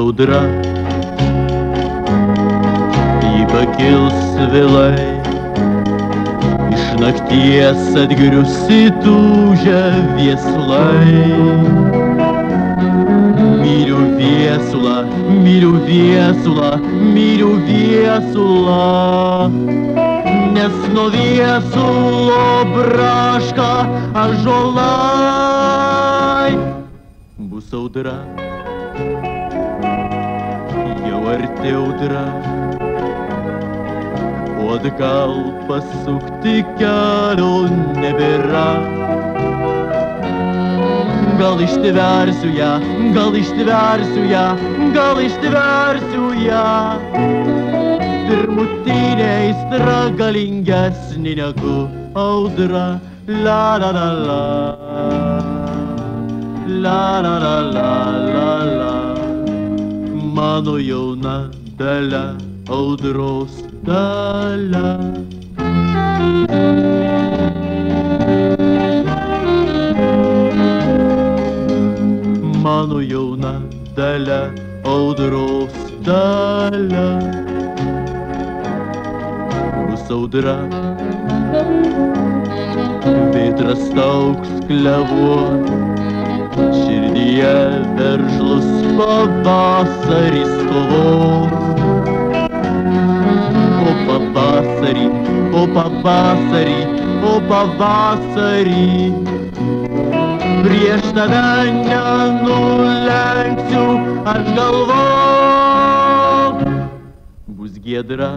audra, ji pakils vėlai, iš nakties atgrius įtūžę viesulai. Myliu viesulą, myliu viesulą, myliu viesulą, nes nuo viesulo braška ąžuolai. Bus audra, jau arti audra, o atgal pasukti kelio nebėra. Gal ištversiu ją, gal ištversiu ją, gal ištversiu ją. Pirmutinė aistra galingesnė negu audra. La la la la, la la la la la la. Mano jauna dalia, audros dalia. Mano jauna dalia, audros dalia. Bus audra, vėtras staugs klevuot, širdyje veržlus pavasaris kovos. O pavasarį, o pavasarį, o pavasarį, prieš tave nenulenksiu aš galvos. Bus giedra,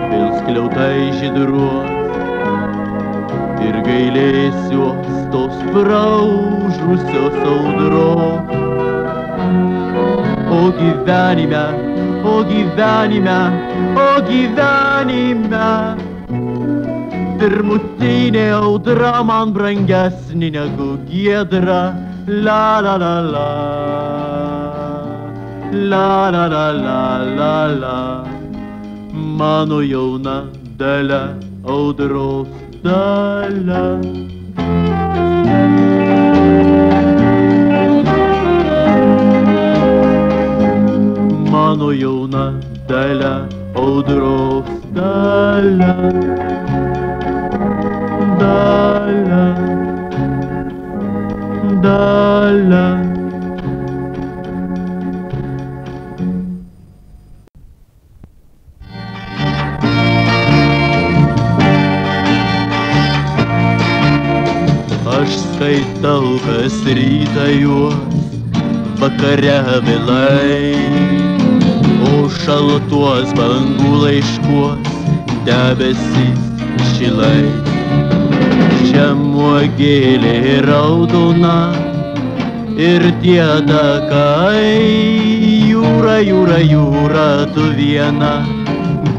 vėl skliautai žydruos ir gailėsiuos tos praūžusios audros. O gyvenime, o gyvenime, o gyvenime, pirmutinė audra man brangesnė negu giedra. La la la la, la la la la la la. Mano jauna dalia, audros dalia. Mano jauna dalia, audros dalia. Dalia, dalia. Aš skaitau kas rytą juos, vakare vėlai, o šaltuos bangų laiškuos debesys šilai. Žemuogėlė raudona ir tie takai, jūra, jūra, jūra, tu viena,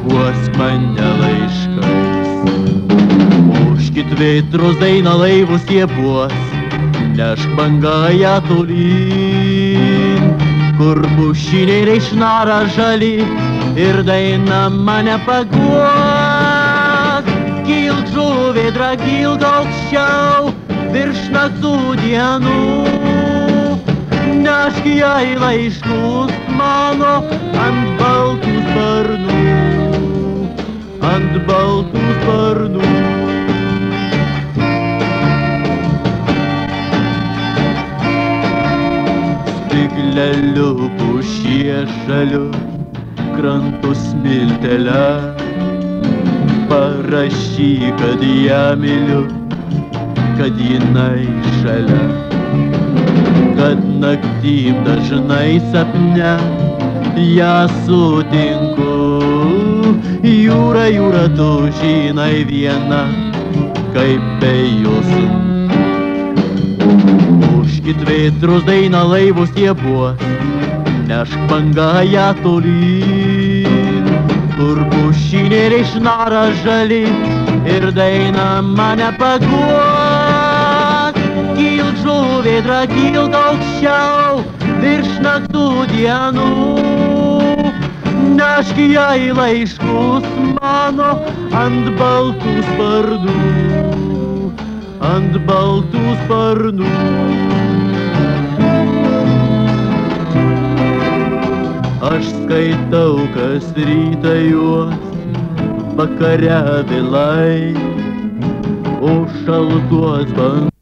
guosk mane laiškais. Užkit vėtrus daina laivus jėbuos, nešk bangą ją tolyn, kur pušiniai reišnara žali ir daina mane paguos. Kilk žuvėdra, kilk aukščiau virš naktų dienų, nešk jai laiškus mano ant baltų sparnų, ant baltų sparnų. Stikleliu pušies žaliu, krantų smiltelę, parašyk, kad ją myliu, kad jinai šalia, kad naktim dažnai sapne ją sutinku. Jūra, jūra, tu žinai viena, kaip be jos. Užkit vėtrus daina laivus jėbuos, nešk bangą ją tolyn, kur pušiniai reišnara žali ir daina mane paguos. Kilk žuvėdra, kilk aukščiau virš naktų dienų, nešk jai laiškus mano ant baltų sparnų, ant baltų sparnų. aš skaitau kas rytą juos, vakare vėlai, o šaltuos bangos.